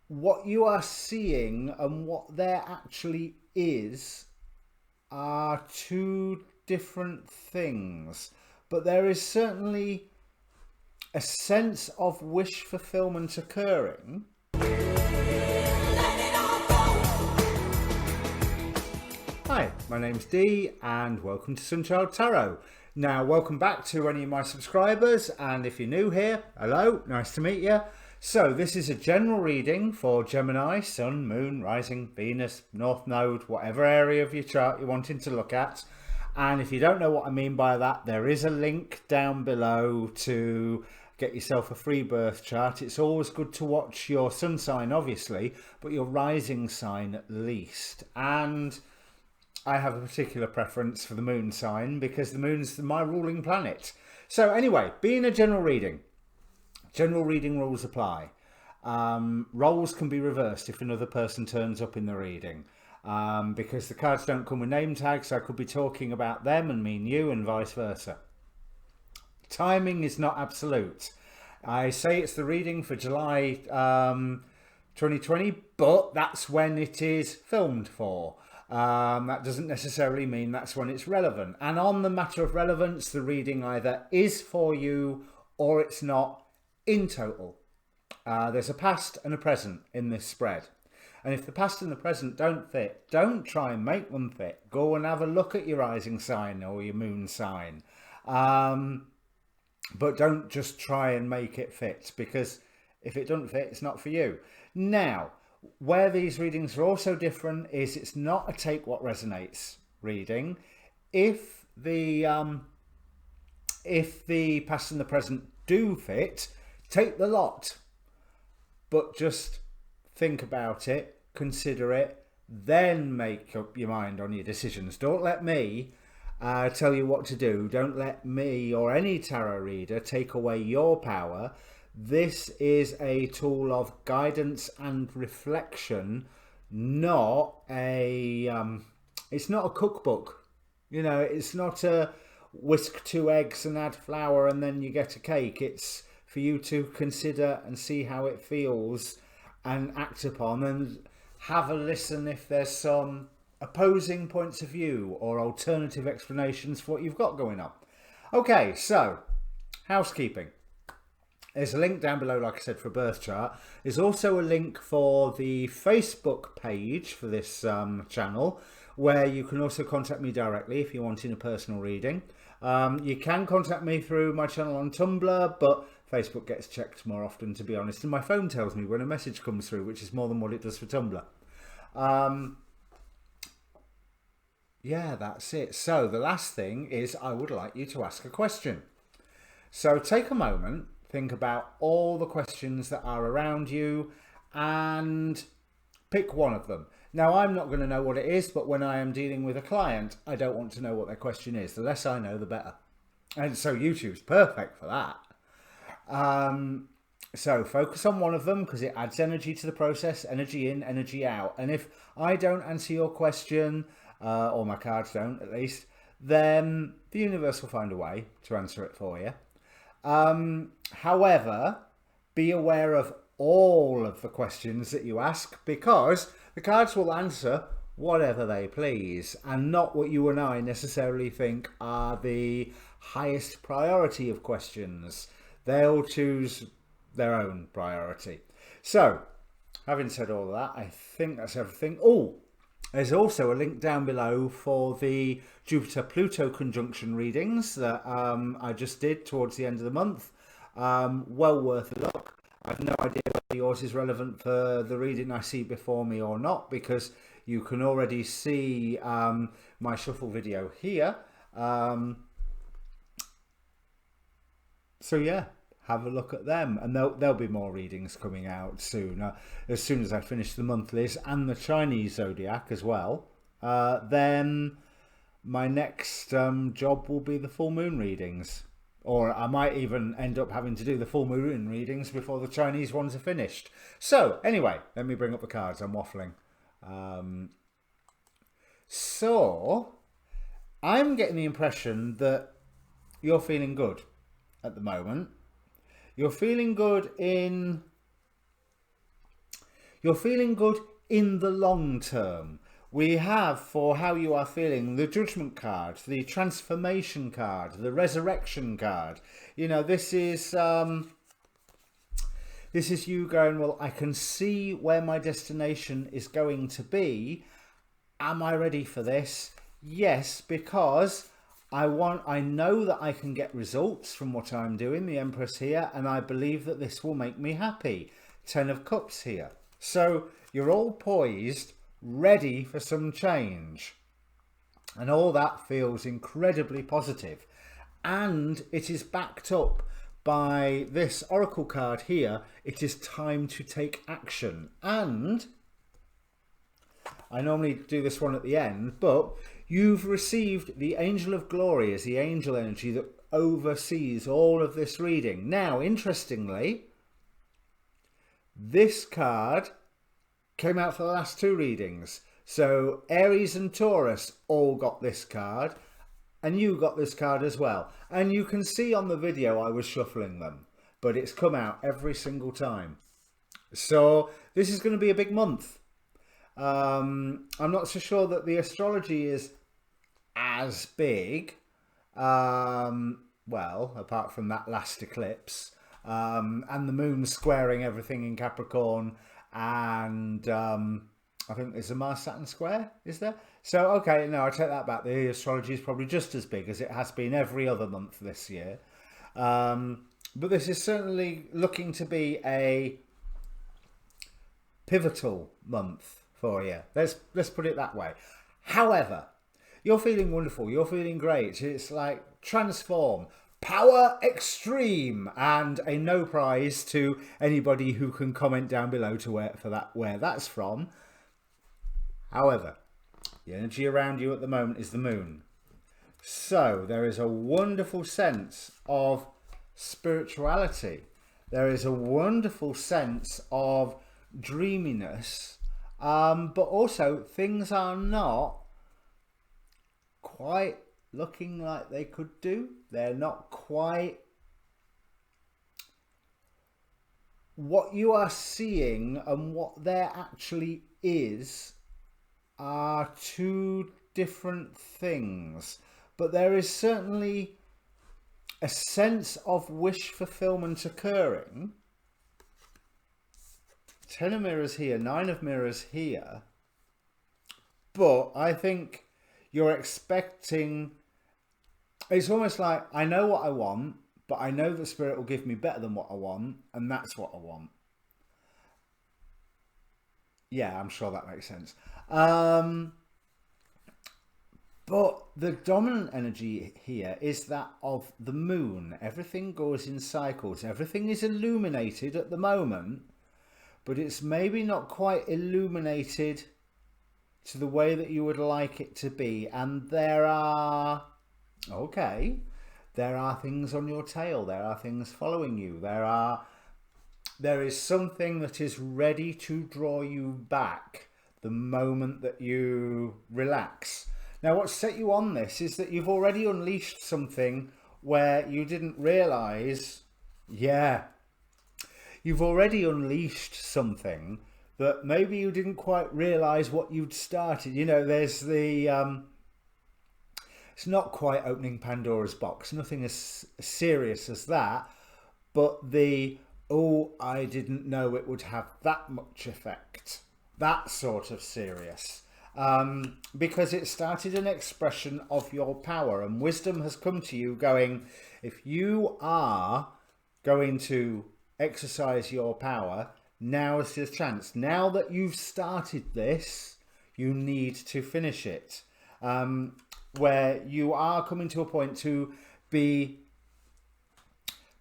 what you are seeing and what there actually is are two different things. But there is certainly a sense of wish fulfillment occurring. Hi, my name's Dee and welcome to Sunchild Tarot. Now, welcome back to any of my subscribers, and if you're new here, hello, nice to meet you. So this is a general reading for Gemini, Sun, Moon, Rising, Venus, North Node, whatever area of your chart you're wanting to look at. And if you don't know what I mean by that, there is a link down below to get yourself a free birth chart. It's always good to watch your sun sign, obviously, but your rising sign at least. And I have a particular preference for the moon sign because the moon's my ruling planet. So anyway, being a general reading rules apply. Roles can be reversed if another person turns up in the reading. Because the cards don't come with name tags, I could be talking about them and mean you and vice versa. Timing is not absolute. I say it's the reading for July 2020, but that's when it is filmed for. That doesn't necessarily mean that's when it's relevant. And on the matter of relevance, the reading either is for you or it's not in total. There's a past and a present in this spread. And if the past and the present don't fit, don't try and make them fit. Go and have a look at your rising sign or your moon sign. But don't just try and make it fit, because if it doesn't fit, it's not for you. Now, where these readings are also different is it's not a take what resonates reading. If the past and the present do fit, take the lot, but just think about it, consider it, then make up your mind on your decisions. Don't let me tell you what to do. Don't let me or any tarot reader take away your power. This is a tool of guidance and reflection, not a it's not a cookbook. You know, it's not a whisk 2 eggs and add flour and then you get a cake. It's for you to consider and see how it feels and act upon, and have a listen if there's some opposing points of view or alternative explanations for what you've got going on. Okay, so housekeeping. There's a link down below, like I said, for a birth chart. There's also a link for the Facebook page for this channel, where you can also contact me directly if you're wanting a personal reading. You can contact me through my channel on Tumblr, but Facebook gets checked more often, to be honest. And my phone tells me when a message comes through, which is more than what it does for Tumblr. Yeah, that's it. So the last thing is I would like you to ask a question. So take a moment, think about all the questions that are around you and pick one of them. Now, I'm not going to know what it is, but when I am dealing with a client, I don't want to know what their question is. The less I know, the better. And so YouTube's perfect for that. So focus on one of them because it adds energy to the process, energy in, energy out. And if I don't answer your question, or my cards don't at least, then the universe will find a way to answer it for you. However, be aware of all of the questions that you ask, because the cards will answer whatever they please and not what you and I necessarily think are the highest priority of questions. They'll choose their own priority. So, having said all of that, I think that's everything. Oh, there's also a link down below for the Jupiter-Pluto conjunction readings that I just did towards the end of the month. Well worth a look. I've no idea whether yours is relevant for the reading I see before me or not, because you can already see my shuffle video here. So yeah, have a look at them, and there'll be more readings coming out soon. As soon as I finish the monthlies and the Chinese zodiac as well, then my next job will be the full moon readings, or I might even end up having to do the full moon readings before the Chinese ones are finished. So anyway, let me bring up the cards. I'm waffling. So I'm getting the impression that you're feeling good at the moment. You're feeling good in You're feeling good in the long term. We have, for how you are feeling, the judgment card, the transformation card, the resurrection card. You know, this is you going, well, I can see where my destination is going to be. Am I ready for this? Yes, because I know that I can get results from what I'm doing, the Empress here, and I believe that this will make me happy. 10 of Cups here. So you're all poised, ready for some change. And all that feels incredibly positive. And it is backed up by this Oracle card here. It is time to take action. And I normally do this one at the end, but you've received the Angel of Glory as the angel energy that oversees all of this reading. Now, interestingly, this card came out for the last 2 readings. So Aries and Taurus all got this card, and you got this card as well. And you can see on the video I was shuffling them, but it's come out every single time. So this is going to be a big month. I'm not so sure that the astrology is as big, well, apart from that last eclipse, and the moon squaring everything in Capricorn, and I think there's a Mars-Saturn square, is there? So, okay, no, I take that back. The astrology is probably just as big as it has been every other month this year. But this is certainly looking to be a pivotal month for you. Let's put it that way. However, you're feeling wonderful. You're feeling great. It's like transform, power extreme, and a no prize to anybody who can comment down below to where that's from. However, the energy around you at the moment is the moon. So there is a wonderful sense of spirituality. There is a wonderful sense of dreaminess, but also things are not quite looking like they could do. They're not quite what you are seeing, and what there actually is are 2 different things. But there is certainly a sense of wish fulfillment occurring. 10 of mirrors here, 9 of mirrors here. But I think you're expecting, it's almost like, I know what I want, but I know the Spirit will give me better than what I want, and that's what I want. Yeah, I'm sure that makes sense. But the dominant energy here is that of the moon. Everything goes in cycles. Everything is illuminated at the moment, but it's maybe not quite illuminated to the way that you would like it to be. And there are things on your tail. There are things following you. There is something that is ready to draw you back the moment that you relax. Now, what set you on this is that you've already unleashed something where you didn't realize. Yeah, you've already unleashed something that maybe you didn't quite realize what you'd started. You know, there's the it's not quite opening Pandora's box, nothing as serious as that, but the, oh, I didn't know it would have that much effect, that sort of serious. Because it started an expression of your power, and wisdom has come to you going, if you are going to exercise your power, now is the chance. Now that you've started this, you need to finish it. Where you are coming to a point to be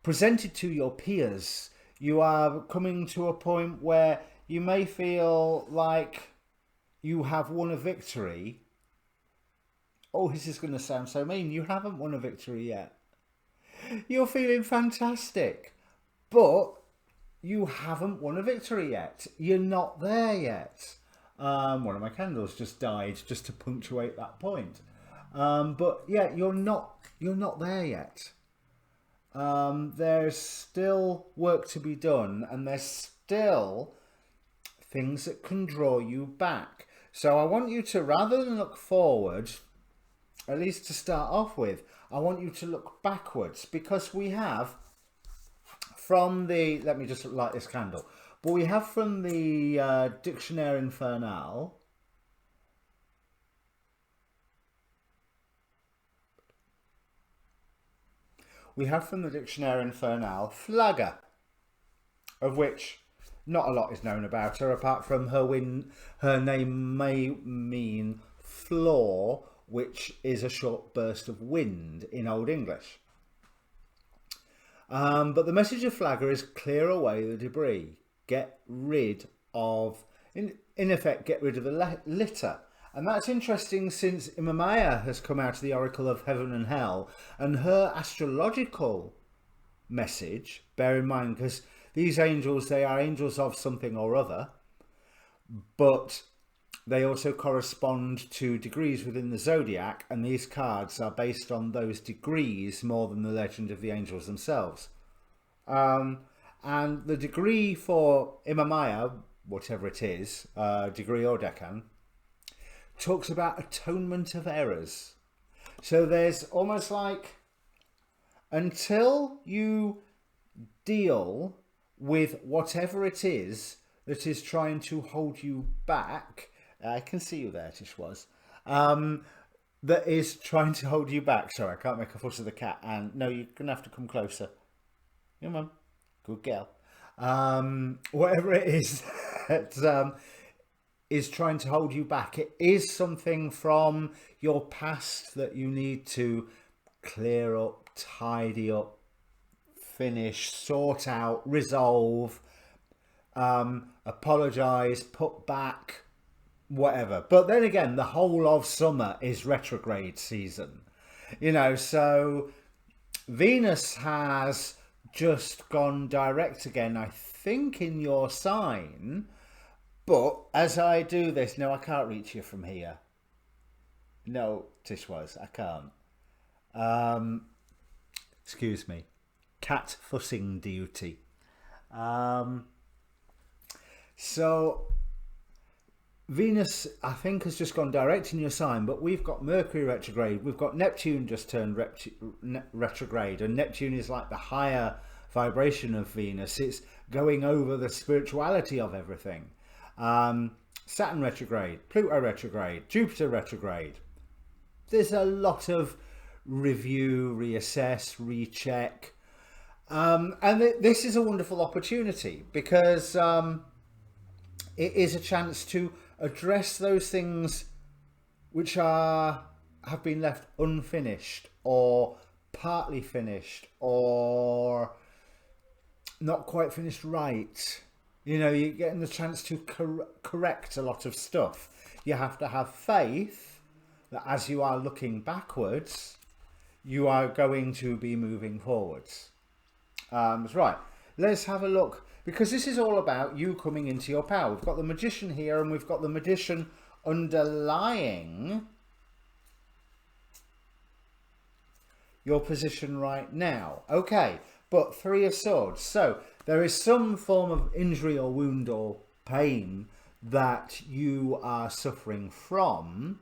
presented to your peers. You are coming to a point where you may feel like you have won a victory. Oh, this is going to sound so mean. You haven't won a victory yet. You're feeling fantastic, but you haven't won a victory yet. You're not there yet. One of my candles just died just to punctuate that point. But yeah, you're not there yet. There's still work to be done, and there's still things that can draw you back. So I want you to, rather than look forward, at least to start off with, I want you to look backwards, because we have from the, let me just light this candle, but we have from the Dictionnaire Infernal, Flagger, of which not a lot is known about her, apart from her name may mean flaw, which is a short burst of wind in Old English. But the message of Flagger is clear away the debris. Get rid of, in effect, get rid of the litter. And that's interesting, since Imamaya has come out of the Oracle of Heaven and Hell, and her astrological message, bear in mind, because these angels, they are angels of something or other, but they also correspond to degrees within the zodiac, and these cards are based on those degrees more than the legend of the angels themselves. And the degree for Imamaya, whatever it is, degree or decan, talks about atonement of errors. So there's almost like, until you deal with whatever it is that is trying to hold you back, I can see you there, Tishwas, that is trying to hold you back. Sorry, I can't make a fuss of the cat, and no, you're gonna have to come closer. Come on, good girl. Whatever it is that is trying to hold you back, it is something from your past that you need to clear up, tidy up, finish, sort out, resolve, apologize, put back, whatever. But then again, the whole of summer is retrograde season, you know, so Venus has just gone direct again, I think, in your sign. But as I do this, no, I can't reach you from here. No, Tishwas, I can't. Excuse me. Cat fussing duty. So Venus, I think, has just gone direct in your sign, but we've got Mercury retrograde. We've got Neptune just turned retrograde, and Neptune is like the higher vibration of Venus. It's going over the spirituality of everything. Saturn retrograde, Pluto retrograde, Jupiter retrograde. There's a lot of review, reassess, recheck. And this is a wonderful opportunity, because it is a chance to address those things which have been left unfinished, or partly finished, or not quite finished right. You know, you're getting the chance to correct a lot of stuff. You have to have faith that as you are looking backwards, you are going to be moving forwards. Right, let's have a look, because this is all about you coming into your power. We've got the Magician here, and we've got the Magician underlying your position right now. Okay, but Three of Swords. So there is some form of injury or wound or pain that you are suffering from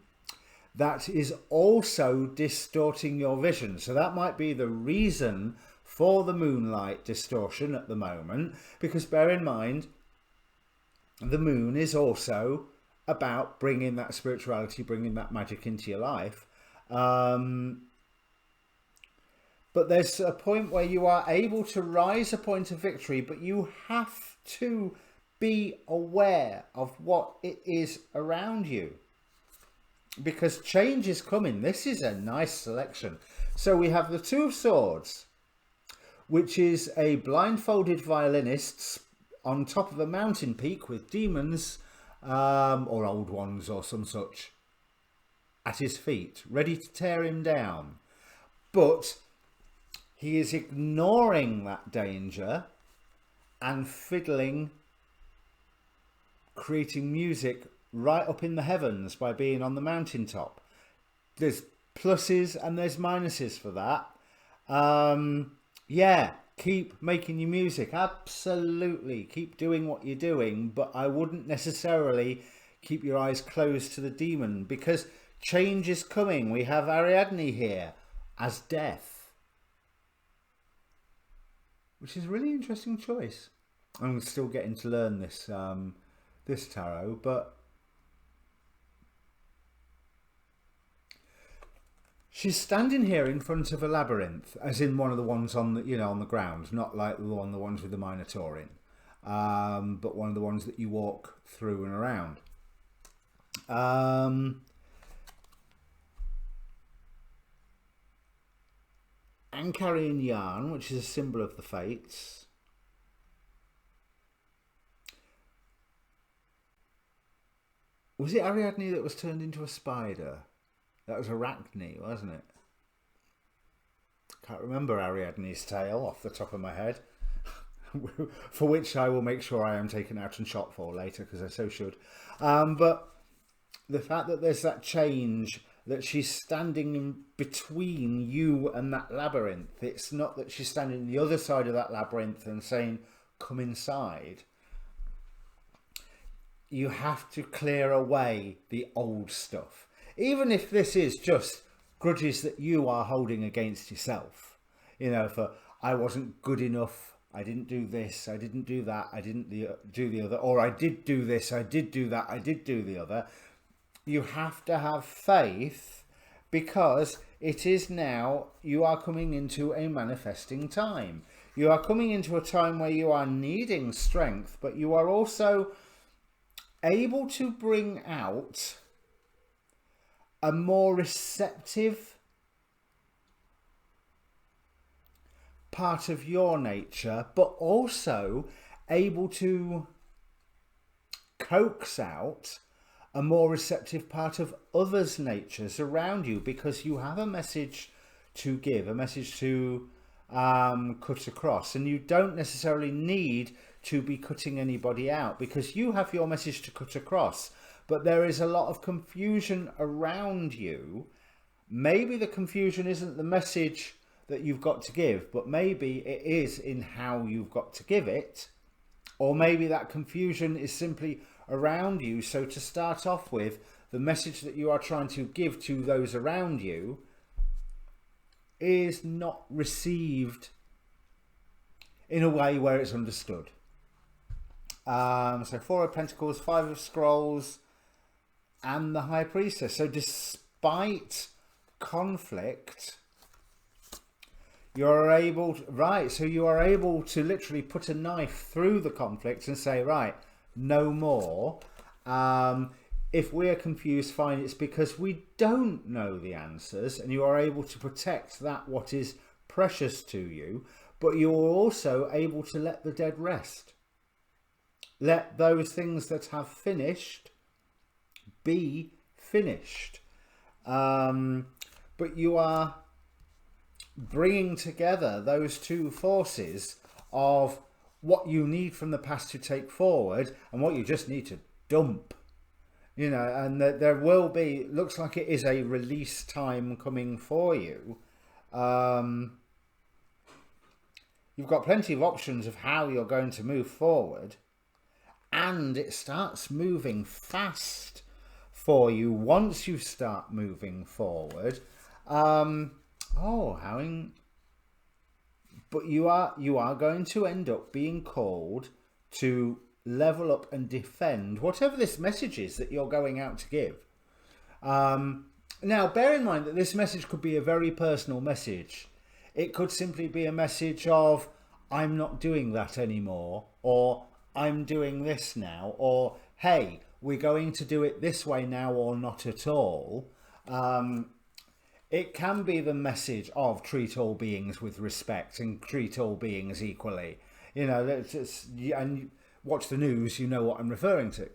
that is also distorting your vision. So that might be the reason for the moonlight distortion at the moment, because bear in mind, the moon is also about bringing that spirituality, bringing that magic into your life. But there's a point where you are able to rise a point of victory, but you have to be aware of what it is around you, because change is coming. This is a nice selection. So we have the Two of Swords, which is a blindfolded violinist on top of a mountain peak with demons, or old ones or some such, at his feet, ready to tear him down. But he is ignoring that danger and fiddling, creating music right up in the heavens by being on the mountaintop. There's pluses and there's minuses for that. Yeah, keep making your music, absolutely, keep doing what you're doing, but I wouldn't necessarily keep your eyes closed to the demon, because change is coming. We have Ariadne here as death, which is a really interesting choice. I'm still getting to learn this this tarot, but she's standing here in front of a labyrinth, as in one of the ones on the, on the ground, not like the ones with the Minotaur in, but one of the ones that you walk through and around. And carrying yarn, which is a symbol of the fates. Was it Ariadne that was turned into a spider? That was Arachne, wasn't it? Can't remember Ariadne's tale off the top of my head. For which I will make sure I am taken out and shot for later, because I so should. But the fact that there's that change, that she's standing in between you and that labyrinth. It's not that she's standing on the other side of that labyrinth and saying, come inside. You have to clear away the old stuff. Even if this is just grudges that you are holding against yourself. For I wasn't good enough, I didn't do this, I didn't do that, I didn't do the other, or I did do this, I did do that, I did do the other. You have to have faith, because it is now, you are coming into a manifesting time. You are coming into a time where you are needing strength, but you are also able to bring out a more receptive part of your nature, but also able to coax out a more receptive part of others' natures around you, because you have a message to give, a message to cut across, and you don't necessarily need to be cutting anybody out, because you have your message to cut across, but there is a lot of confusion around you. Maybe the confusion isn't the message that you've got to give, but maybe it is in how you've got to give it, or maybe that confusion is simply around you. So to start off with, the message that you are trying to give to those around you is not received in a way where it's understood. So 4 of Pentacles, 5 of Scrolls, and the High Priestess. So despite conflict, you're able to, so you are able to literally put a knife through the conflict and say, right, no more. If we are confused, fine, it's because we don't know the answers, and you are able to protect that what is precious to you, but you are also able to let the dead rest. Let those things that have finished be finished. But you are bringing together those two forces of what you need from the past to take forward and what you just need to dump. And there will be, looks like it is a release time coming for you. You've got plenty of options of how you're going to move forward, and it starts moving fast for you once you start moving forward. But you are going to end up being called to level up and defend whatever this message is that you're going out to give. Now, bear in mind that this message could be a very personal message. It could simply be a message of, I'm not doing that anymore, or I'm doing this now, or hey, we're going to do it this way now, or not at all. It can be the message of treat all beings with respect and treat all beings equally. And watch the news, you know what I'm referring to.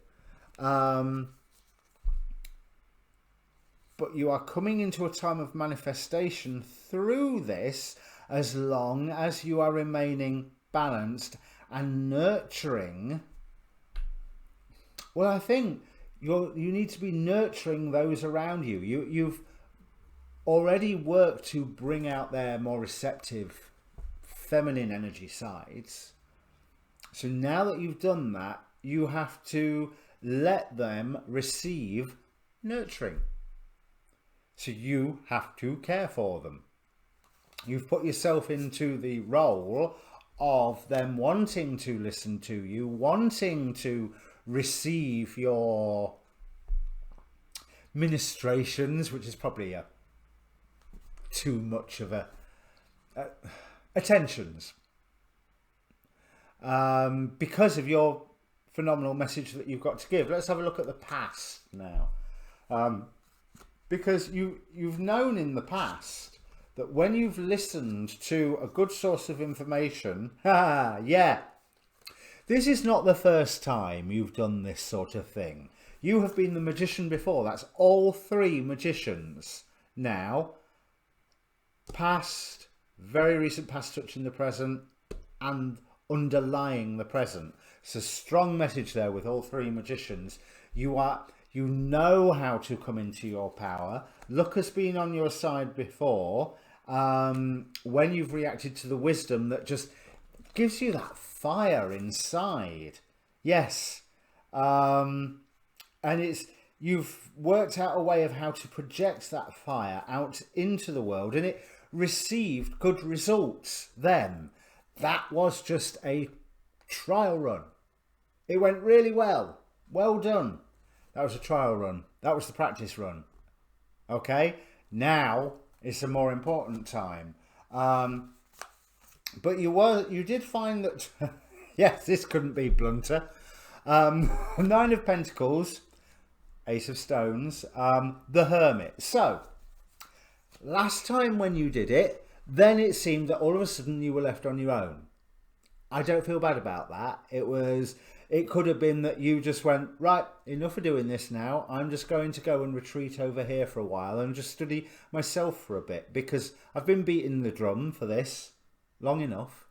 But you are coming into a time of manifestation through this, as long as you are remaining balanced and nurturing. Well, I think you need to be nurturing those around you. You've already worked to bring out their more receptive feminine energy sides. So now that you've done that, you have to let them receive nurturing. So you have to care for them. You've put yourself into the role of them wanting to listen to you, wanting to receive your ministrations, which is probably too much of attentions, because of your phenomenal message that you've got to give. Let's have a look at the past now, because you've known in the past that when you've listened to a good source of information, yeah, this is not the first time you've done this sort of thing. You have been the magician before. That's all three magicians now. Past, very recent past touching the present, and underlying the present. It's a strong message there with all three magicians. You know how to come into your power. Luck has been on your side before. When you've reacted to the wisdom that just gives you that fire inside. Yes. And you've worked out a way of how to project that fire out into the world, and it received good results then. That was just a trial run. It went really well. Well done. That was a trial run. That was the practice run. Okay. Now it's a more important time. But you did find that, yes, this couldn't be blunter. 9 of Pentacles, Ace of Stones, the Hermit. So, last time when you did it, then it seemed that all of a sudden you were left on your own. I don't feel bad about that. It could have been that you just went, right, enough of doing this now. I'm just going to go and retreat over here for a while and just study myself for a bit, because I've been beating the drum for this long enough.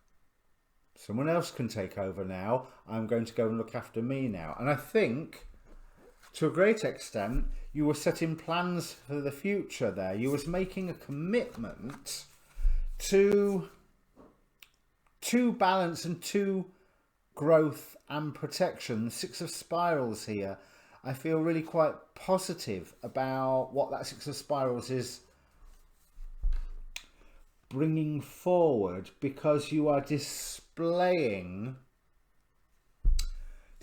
Someone else can take over now. I'm going to go and look after me now. And I think, to a great extent, you were setting plans for the future there. You was making a commitment to balance and to growth and protection. The 6 of Spirals here. I feel really quite positive about what that 6 of Spirals is bringing forward, because you are displaying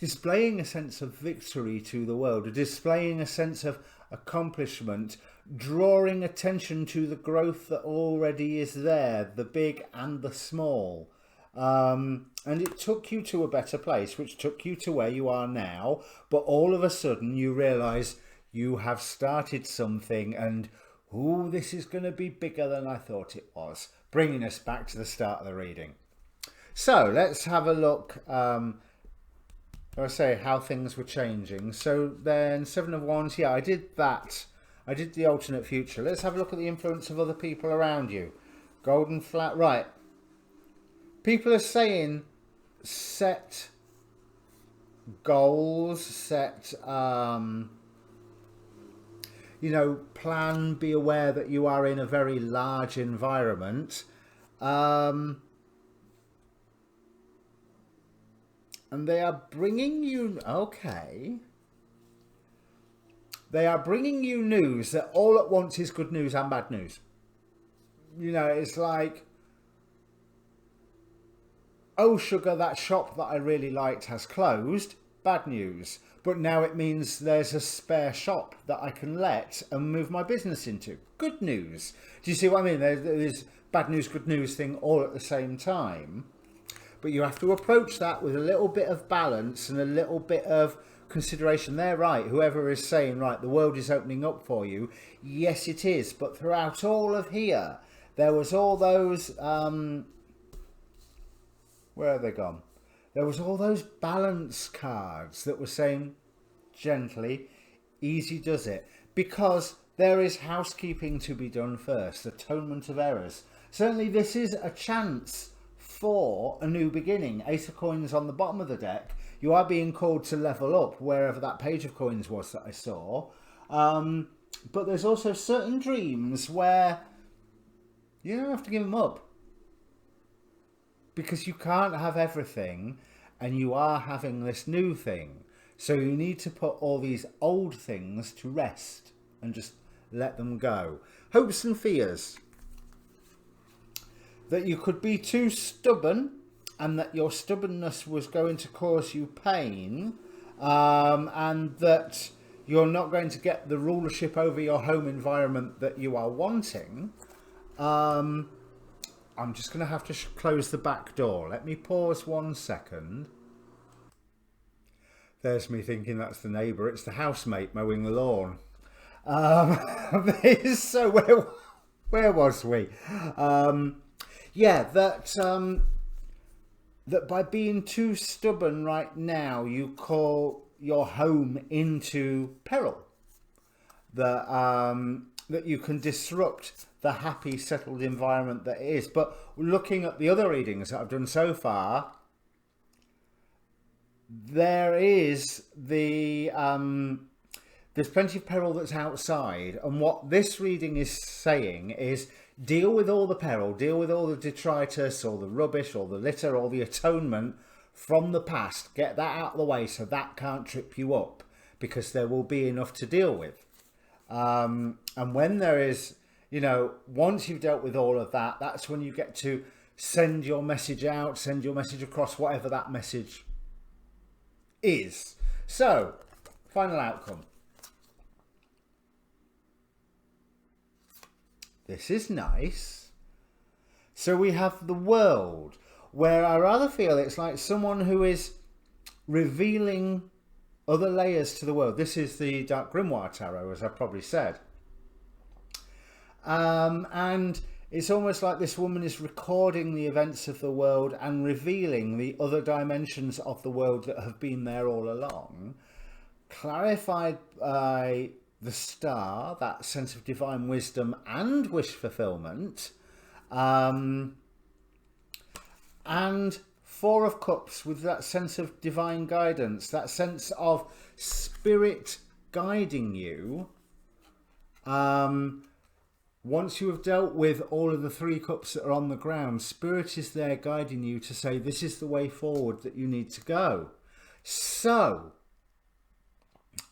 a sense of victory to the world, displaying a sense of accomplishment, drawing attention to the growth that already is there, the big and the small. And it took you to a better place, which took you to where you are now. But all of a sudden you realise you have started something, and ooh, this is going to be bigger than I thought it was. Bringing us back to the start of the reading. So let's have a look, I say, how things were changing. So then 7 of Wands, yeah, I did that. I did the alternate future. Let's have a look at the influence of other people around you. Golden flat, right. People are saying set goals, set, plan, be aware that you are in a very large environment. And they are bringing you, okay. They are bringing you news that all at once is good news and bad news. It's like, oh, sugar, that shop that I really liked has closed. Bad news. But now it means there's a spare shop that I can let and move my business into. Good news. Do you see what I mean? There's bad news, good news thing all at the same time. But you have to approach that with a little bit of balance and a little bit of consideration. They're right. Whoever is saying, right, the world is opening up for you. Yes, it is. But throughout all of here, there was all those... where have they gone? There was all those balance cards that were saying, gently, easy does it. Because there is housekeeping to be done first, atonement of errors. Certainly this is a chance for a new beginning. Ace of Coins on the bottom of the deck. You are being called to level up, wherever that Page of Coins was that I saw. But there's also certain dreams where you don't have to give them up. because you can't have everything, and you are having this new thing. So you need to put all these old things to rest and just let them go. Hopes and fears. That you could be too stubborn, and that your stubbornness was going to cause you pain, and that you're not going to get the rulership over your home environment that you are wanting. I'm just going to have to close the back door. Let me pause 1 second. There's me thinking that's the neighbour. It's the housemate mowing the lawn. So where was we? Yeah, that by being too stubborn right now, you call your home into peril. That you can disrupt the happy, settled environment that it is. But looking at the other readings that I've done so far, there's plenty of peril that's outside. And what this reading is saying is, deal with all the peril, deal with all the detritus, all the rubbish, all the litter, all the atonement from the past. Get that out of the way so that can't trip you up, because there will be enough to deal with. And when there is, once you've dealt with all of that, that's when you get to send your message out, send your message across, whatever that message is. So, final outcome. This is nice. So we have the world, where I rather feel it's like someone who is revealing other layers to the world. This is the Dark Grimoire Tarot, as I probably said. And it's almost like this woman is recording the events of the world and revealing the other dimensions of the world that have been there all along, clarified by the star, that sense of divine wisdom and wish fulfillment, and Four of Cups with that sense of divine guidance, that sense of spirit guiding you. Once you have dealt with all of the 3 cups that are on the ground, spirit is there guiding you to say, this is the way forward that you need to go. So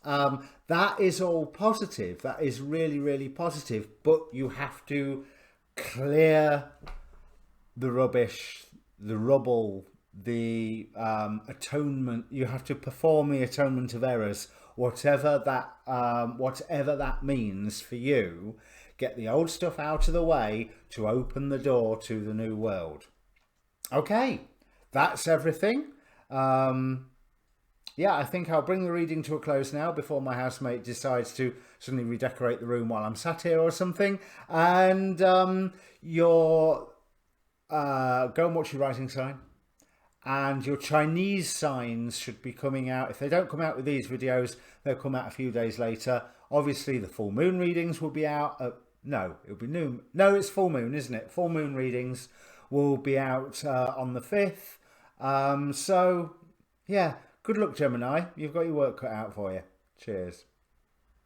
that is all positive. That is really, really positive. But you have to clear the rubbish, the rubble, the atonement. You have to perform the atonement of errors, whatever that means for you. Get the old stuff out of the way to open the door to the new world. Okay, that's everything. Yeah, I think I'll bring the reading to a close now before my housemate decides to suddenly redecorate the room while I'm sat here or something. And go and watch your rising sign. And your Chinese signs should be coming out. If they don't come out with these videos, they'll come out a few days later. Obviously, the full moon readings will be out. No, it'll be new. No, it's full moon, isn't it? Full moon readings will be out on the 5th. So, yeah. Good luck, Gemini. You've got your work cut out for you. Cheers.